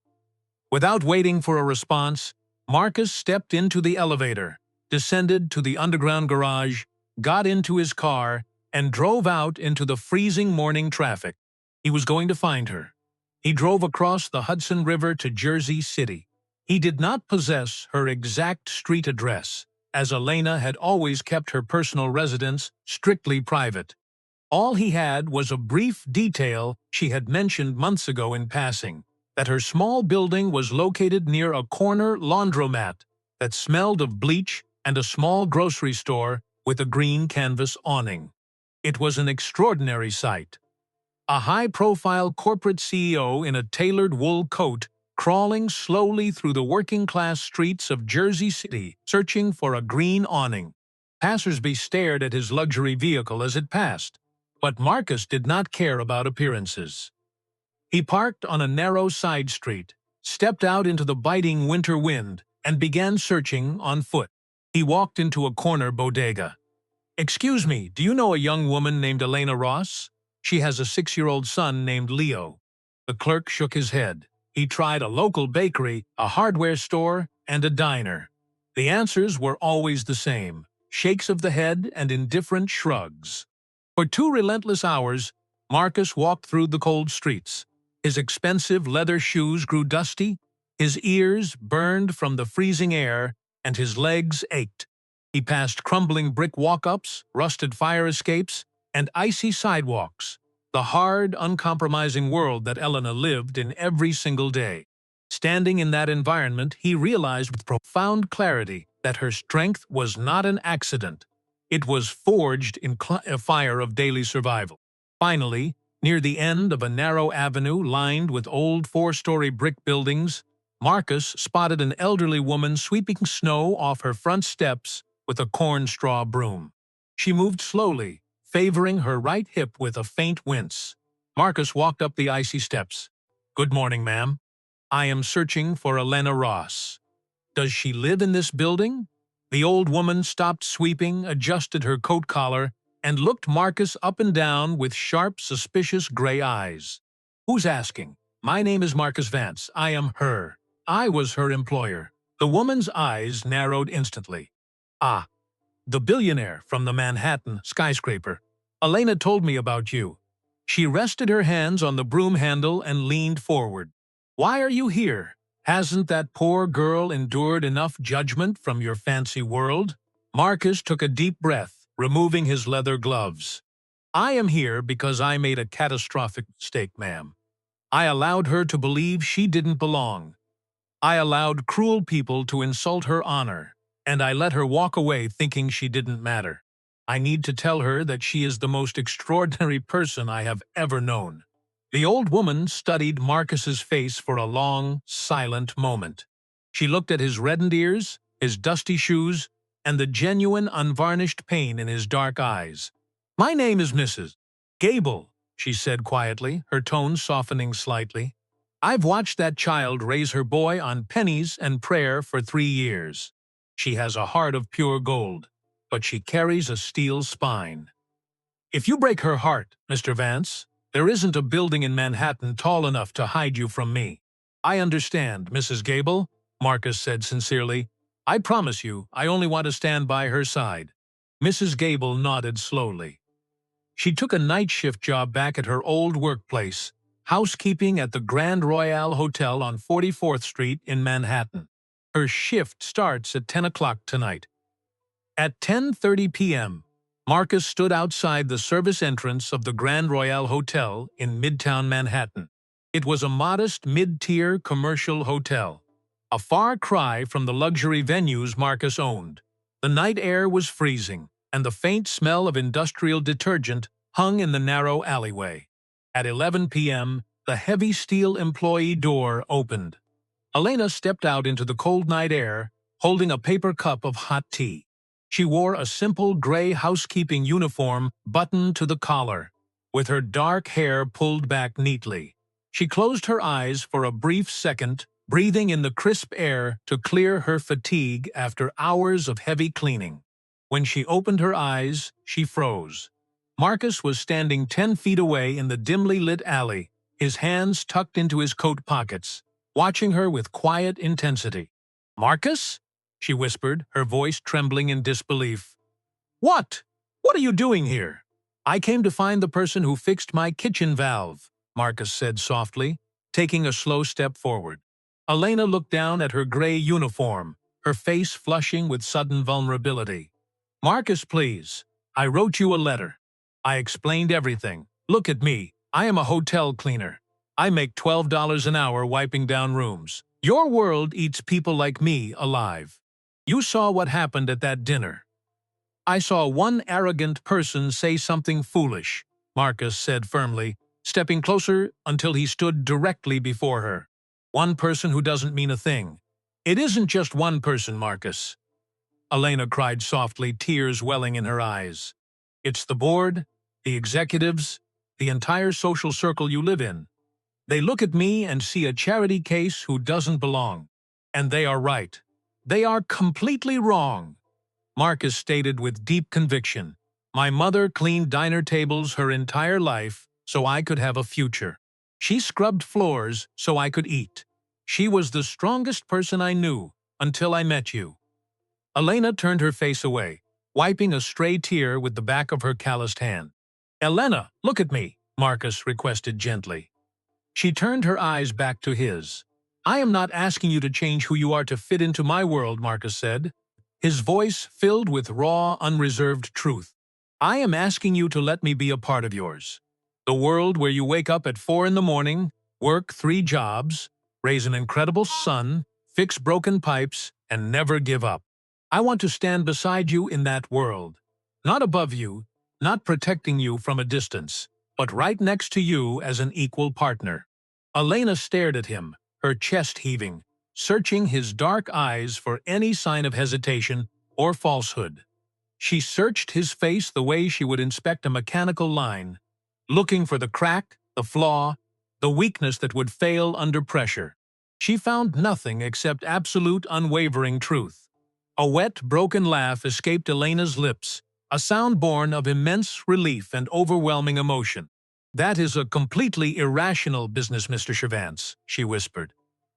Without waiting for a response, Marcus stepped into the elevator, descended to the underground garage, got into his car, and drove out into the freezing morning traffic. He was going to find her. He drove across the Hudson River to Jersey City. He did not possess her exact street address, as Elena had always kept her personal residence strictly private. All he had was a brief detail she had mentioned months ago in passing, that her small building was located near a corner laundromat that smelled of bleach and a small grocery store with a green canvas awning. It was an extraordinary sight. A high-profile corporate CEO in a tailored wool coat crawling slowly through the working-class streets of Jersey City, searching for a green awning. Passersby stared at his luxury vehicle as it passed, but Marcus did not care about appearances. He parked on a narrow side street, stepped out into the biting winter wind, and began searching on foot. He walked into a corner bodega. "Excuse me, do you know a young woman named Elena Ross? She has a 6-year-old son named Leo." The clerk shook his head. He tried a local bakery, a hardware store, and a diner. The answers were always the same: shakes of the head and indifferent shrugs. For 2 relentless hours, Marcus walked through the cold streets. His expensive leather shoes grew dusty, his ears burned from the freezing air, and his legs ached. He passed crumbling brick walk-ups, rusted fire escapes, and icy sidewalks, the hard, uncompromising world that Elena lived in every single day. Standing in that environment, he realized with profound clarity that her strength was not an accident. It was forged in a fire of daily survival. Finally, near the end of a narrow avenue lined with old 4-story brick buildings, Marcus spotted an elderly woman sweeping snow off her front steps with a corn straw broom. She moved slowly, favoring her right hip with a faint wince. Marcus walked up the icy steps. "Good morning, ma'am. I am searching for Elena Ross. Does she live in this building?" The old woman stopped sweeping, adjusted her coat collar, and looked Marcus up and down with sharp, suspicious gray eyes. "Who's asking? My name is Marcus Vance. I am her. I was her employer." The woman's eyes narrowed instantly. "Ah, the billionaire from the Manhattan skyscraper. Elena told me about you." She rested her hands on the broom handle and leaned forward. "Why are you here? Hasn't that poor girl endured enough judgment from your fancy world?" Marcus took a deep breath, removing his leather gloves. "I am here because I made a catastrophic mistake, ma'am. I allowed her to believe she didn't belong. I allowed cruel people to insult her honor, and I let her walk away thinking she didn't matter. I need to tell her that she is the most extraordinary person I have ever known." The old woman studied Marcus's face for a long, silent moment. She looked at his reddened ears, his dusty shoes, and the genuine, unvarnished pain in his dark eyes. "My name is Mrs. Gable," she said quietly, her tone softening slightly. "I've watched that child raise her boy on pennies and prayer for 3 years. She has a heart of pure gold, but she carries a steel spine. If you break her heart, Mr. Vance, there isn't a building in Manhattan tall enough to hide you from me." "I understand, Mrs. Gable," Marcus said sincerely. "I promise you, I only want to stand by her side." Mrs. Gable nodded slowly. She took a night shift job back at her old workplace, housekeeping at the Grand Royale Hotel on 44th Street in Manhattan. Her shift starts at 10 o'clock tonight. At 10:30 p.m., Marcus stood outside the service entrance of the Grand Royale Hotel in Midtown Manhattan. It was a modest, mid-tier commercial hotel, a far cry from the luxury venues Marcus owned. The night air was freezing, and the faint smell of industrial detergent hung in the narrow alleyway. At 11 p.m., the heavy steel employee door opened. Elena stepped out into the cold night air, holding a paper cup of hot tea. She wore a simple gray housekeeping uniform buttoned to the collar, with her dark hair pulled back neatly. She closed her eyes for a brief second, breathing in the crisp air to clear her fatigue after hours of heavy cleaning. When she opened her eyes, she froze. Marcus was standing 10 feet away in the dimly lit alley, his hands tucked into his coat pockets, watching her with quiet intensity. "Marcus?" she whispered, her voice trembling in disbelief. "What? What are you doing here?" "I came to find the person who fixed my kitchen valve," Marcus said softly, taking a slow step forward. Elena looked down at her gray uniform, her face flushing with sudden vulnerability. "Marcus, please. I wrote you a letter. I explained everything. Look at me. I am a hotel cleaner. I make $12 an hour wiping down rooms. Your world eats people like me alive. You saw what happened at that dinner." "I saw one arrogant person say something foolish," Marcus said firmly, stepping closer until he stood directly before her. "One person who doesn't mean a thing." "It isn't just one person, Marcus," Elena cried softly, tears welling in her eyes. "It's the board, the executives, the entire social circle you live in. They look at me and see a charity case who doesn't belong. And they are right. They are completely wrong," Marcus stated with deep conviction. "My mother cleaned diner tables her entire life so I could have a future. She scrubbed floors so I could eat. She was the strongest person I knew until I met you." Elena turned her face away, wiping a stray tear with the back of her calloused hand. "Elena, look at me," Marcus requested gently. She turned her eyes back to his. "I am not asking you to change who you are to fit into my world," Marcus said, his voice filled with raw, unreserved truth. "I am asking you to let me be a part of yours. The world where you wake up at 4 in the morning, work 3 jobs, raise an incredible son, fix broken pipes, and never give up. I want to stand beside you in that world. Not above you, not protecting you from a distance, but right next to you as an equal partner." Elena stared at him, her chest heaving, searching his dark eyes for any sign of hesitation or falsehood. She searched his face the way she would inspect a mechanical line, looking for the crack, the flaw, the weakness that would fail under pressure. She found nothing except absolute, unwavering truth. A wet, broken laugh escaped Elena's lips, a sound born of immense relief and overwhelming emotion. "That is a completely irrational business, Mr. Chavance," she whispered.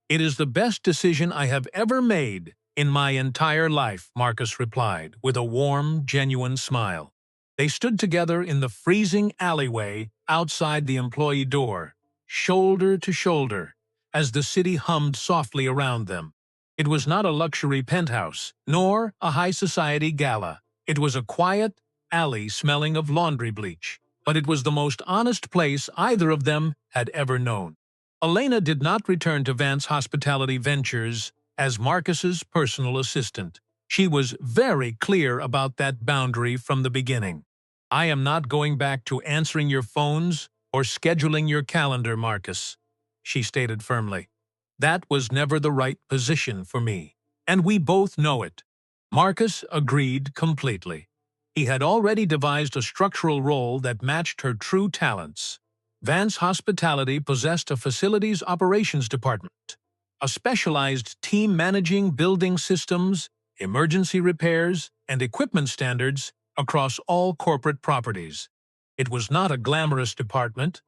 "It is the best decision I have ever made in my entire life," Marcus replied, with a warm, genuine smile. They stood together in the freezing alleyway outside the employee door, shoulder to shoulder, as the city hummed softly around them. It was not a luxury penthouse, nor a high-society gala. It was a quiet alley smelling of laundry bleach, but it was the most honest place either of them had ever known. Elena did not return to Vance Hospitality Ventures as Marcus's personal assistant. She was very clear about that boundary from the beginning. "I am not going back to answering your phones or scheduling your calendar, Marcus," she stated firmly. "That was never the right position for me, and we both know it." Marcus agreed completely. He had already devised a structural role that matched her true talents. Vance Hospitality possessed a facilities operations department, a specialized team managing building systems, emergency repairs, and equipment standards across all corporate properties. It was not a glamorous department,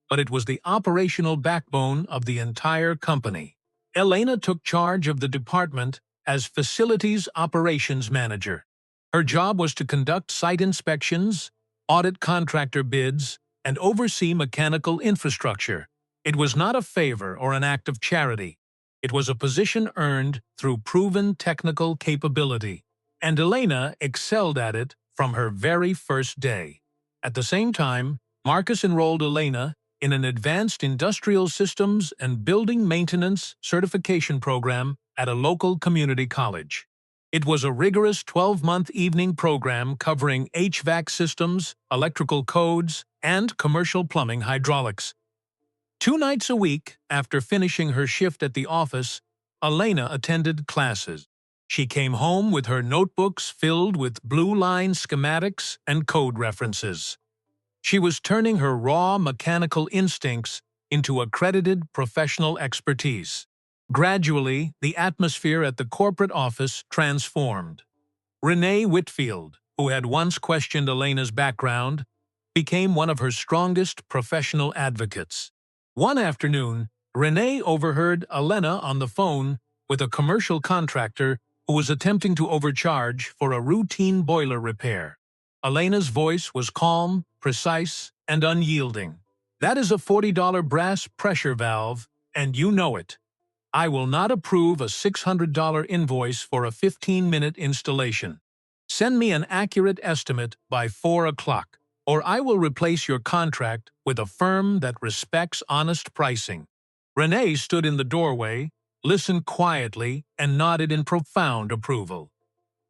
but it was the operational backbone of the entire company. Elena took charge of the department as Facilities Operations Manager. Her job was to conduct site inspections, audit contractor bids, and oversee mechanical infrastructure. It was not a favor or an act of charity. It was a position earned through proven technical capability, and Elena excelled at it from her very first day. At the same time, Marcus enrolled Elena in an advanced industrial systems and building maintenance certification program at a local community college. It was a rigorous 12-month evening program covering HVAC systems, electrical codes, and commercial plumbing hydraulics. 2 nights a week, after finishing her shift at the office, Elena attended classes. She came home with her notebooks filled with blue-line schematics and code references. She was turning her raw mechanical instincts into accredited professional expertise. Gradually, the atmosphere at the corporate office transformed. Renee Whitfield, who had once questioned Elena's background, became one of her strongest professional advocates. One afternoon, Renee overheard Elena on the phone with a commercial contractor who was attempting to overcharge for a routine boiler repair. Elena's voice was calm, precise, and unyielding. "That is a $40 brass pressure valve, and you know it. I will not approve a $600 invoice for a 15-minute installation. Send me an accurate estimate by 4 o'clock, or I will replace your contract with a firm that respects honest pricing." Renee stood in the doorway, listened quietly, and nodded in profound approval.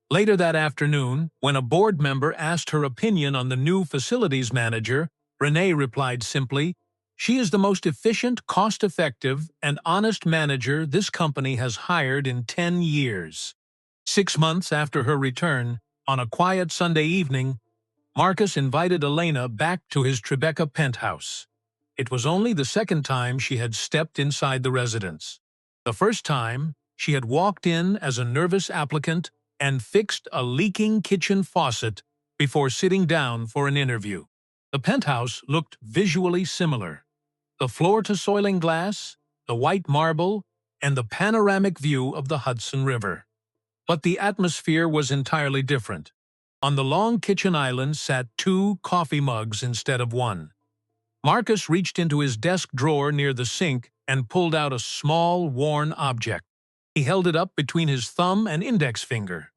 Later that afternoon, when a board member asked her opinion on the new facilities manager, Renee replied simply, "She is the most efficient, cost-effective, and honest manager this company has hired in 10 years. 6 months after her return, on a quiet Sunday evening, Marcus invited Elena back to his Tribeca penthouse. It was only the second time she had stepped inside the residence. The first time, she had walked in as a nervous applicant and fixed a leaking kitchen faucet before sitting down for an interview. The penthouse looked visually similar. The floor-to-ceiling glass, the white marble, and the panoramic view of the Hudson River. But the atmosphere was entirely different. On the long kitchen island sat 2 coffee mugs instead of 1. Marcus reached into his desk drawer near the sink and pulled out a small, worn object. He held it up between his thumb and index finger.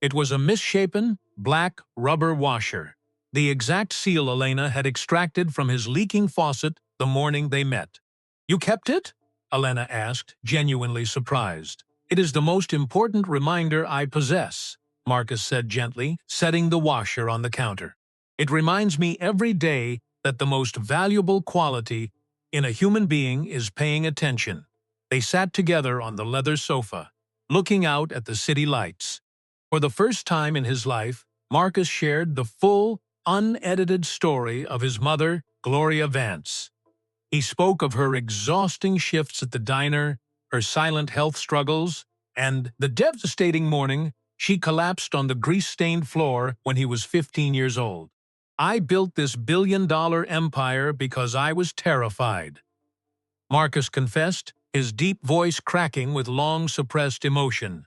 It was a misshapen, black rubber washer, the exact seal Elena had extracted from his leaking faucet the morning they met. "You kept it?" Elena asked, genuinely surprised. "It is the most important reminder I possess," Marcus said gently, setting the washer on the counter. "It reminds me every day that the most valuable quality in a human being is paying attention." They sat together on the leather sofa, looking out at the city lights. For the first time in his life, Marcus shared the full, unedited story of his mother, Gloria Vance. He spoke of her exhausting shifts at the diner, her silent health struggles, and the devastating morning she collapsed on the grease-stained floor when he was 15 years old. "I built this billion-dollar empire because I was terrified," Marcus confessed, his deep voice cracking with long-suppressed emotion.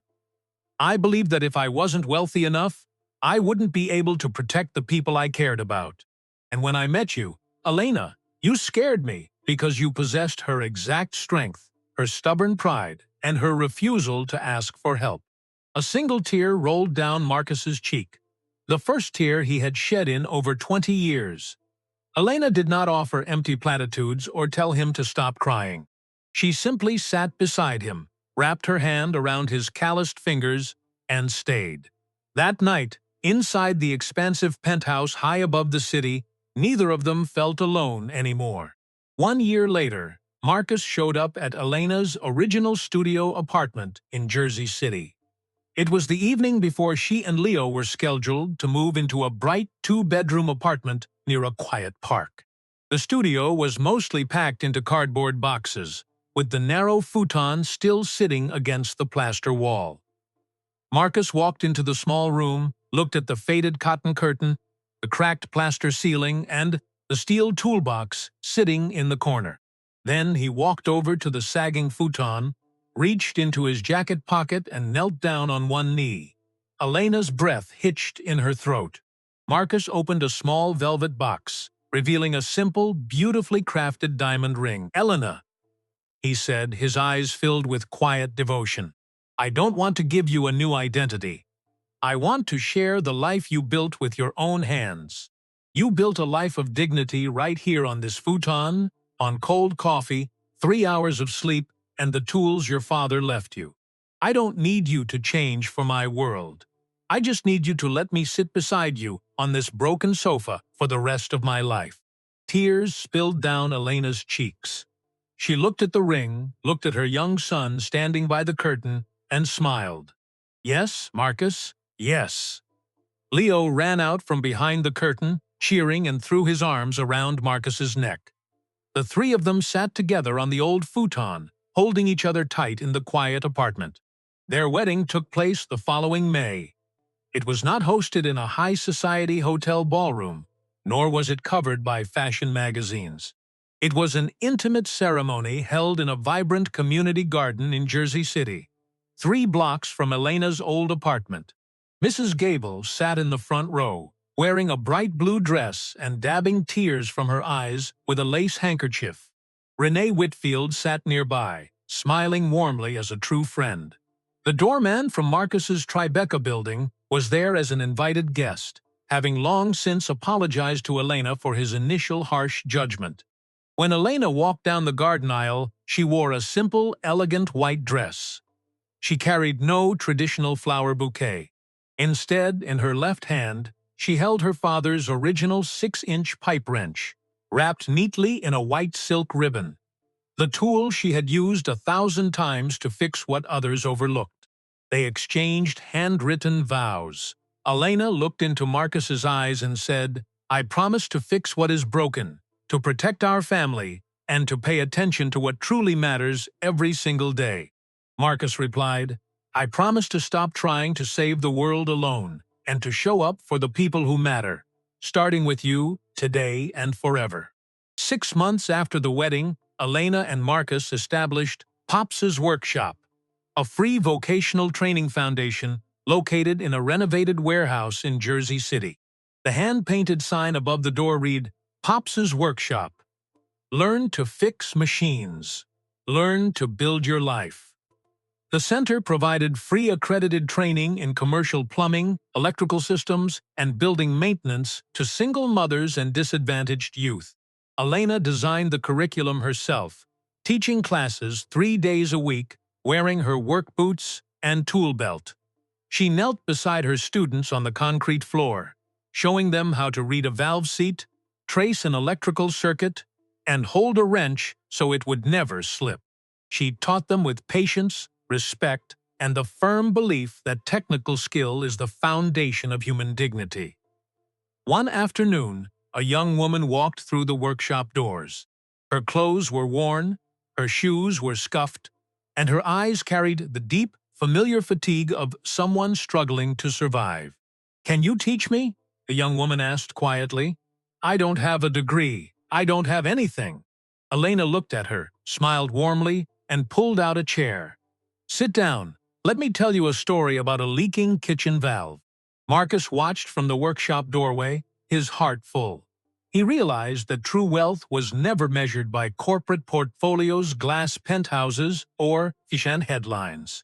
"I believed that if I wasn't wealthy enough, I wouldn't be able to protect the people I cared about. And when I met you, Elena, you scared me because you possessed her exact strength, her stubborn pride, and her refusal to ask for help." A single tear rolled down Marcus's cheek, the first tear he had shed in over 20 years. Elena did not offer empty platitudes or tell him to stop crying. She simply sat beside him, wrapped her hand around his calloused fingers, and stayed. That night, inside the expansive penthouse high above the city, neither of them felt alone anymore. 1 year later, Marcus showed up at Elena's original studio apartment in Jersey City. It was the evening before she and Leo were scheduled to move into a bright 2-bedroom apartment near a quiet park. The studio was mostly packed into cardboard boxes, with the narrow futon still sitting against the plaster wall. Marcus walked into the small room, looked at the faded cotton curtain, the cracked plaster ceiling, and the steel toolbox sitting in the corner. Then he walked over to the sagging futon, reached into his jacket pocket and knelt down on one knee. Elena's breath hitched in her throat. Marcus opened a small velvet box, revealing a simple, beautifully crafted diamond ring. "Elena," he said, his eyes filled with quiet devotion, "I don't want to give you a new identity. I want to share the life you built with your own hands. You built a life of dignity right here on this futon, on cold coffee, 3 hours of sleep, and the tools your father left you. I don't need you to change for my world. I just need you to let me sit beside you on this broken sofa for the rest of my life. Tears spilled down Elena's cheeks. She looked at the ring, looked at her young son standing by the curtain, and smiled. Yes, Marcus, yes. Leo ran out from behind the curtain, cheering, and threw his arms around Marcus's neck. The three of them sat together on the old futon, holding each other tight in the quiet apartment. Their wedding took place the following May. It was not hosted in a high-society hotel ballroom, nor was it covered by fashion magazines. It was an intimate ceremony held in a vibrant community garden in Jersey City, 3 blocks from Elena's old apartment. Mrs. Gable sat in the front row, wearing a bright blue dress and dabbing tears from her eyes with a lace handkerchief. Renee Whitfield sat nearby, smiling warmly as a true friend. The doorman from Marcus's Tribeca building was there as an invited guest, having long since apologized to Elena for his initial harsh judgment. When Elena walked down the garden aisle, she wore a simple, elegant white dress. She carried no traditional flower bouquet. Instead, in her left hand, she held her father's original 6-inch pipe wrench, wrapped neatly in a white silk ribbon. The tool she had used 1,000 times to fix what others overlooked. They exchanged handwritten vows. Elena looked into Marcus's eyes and said, "I promise to fix what is broken, to protect our family, and to pay attention to what truly matters every single day." Marcus replied, "I promise to stop trying to save the world alone, and to show up for the people who matter, starting with you, today and forever." 6 months after the wedding, Elena and Marcus established Pops's Workshop, a free vocational training foundation located in a renovated warehouse in Jersey City. The hand-painted sign above the door read, "Pops's Workshop. Learn to fix machines. Learn to build your life." The center provided free accredited training in commercial plumbing, electrical systems, and building maintenance to single mothers and disadvantaged youth. Elena designed the curriculum herself, teaching classes 3 days a week, wearing her work boots and tool belt. She knelt beside her students on the concrete floor, showing them how to read a valve seat, trace an electrical circuit, and hold a wrench so it would never slip. She taught them with patience, respect, and the firm belief that technical skill is the foundation of human dignity. One afternoon, a young woman walked through the workshop doors. Her clothes were worn, her shoes were scuffed, and her eyes carried the deep, familiar fatigue of someone struggling to survive. "Can you teach me?" the young woman asked quietly. "I don't have a degree. I don't have anything." Elena looked at her, smiled warmly, and pulled out a chair. "Sit down. Let me tell you a story about a leaking kitchen valve." Marcus watched from the workshop doorway, his heart full. He realized that true wealth was never measured by corporate portfolios, glass penthouses, or fictional headlines.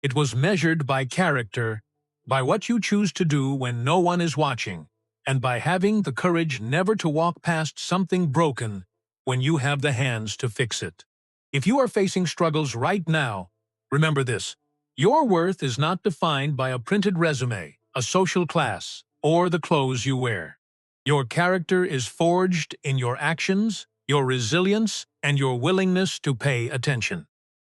It was measured by character, by what you choose to do when no one is watching, and by having the courage never to walk past something broken when you have the hands to fix it. If you are facing struggles right now, remember this: your worth is not defined by a printed resume, a social class, or the clothes you wear. Your character is forged in your actions, your resilience, and your willingness to pay attention.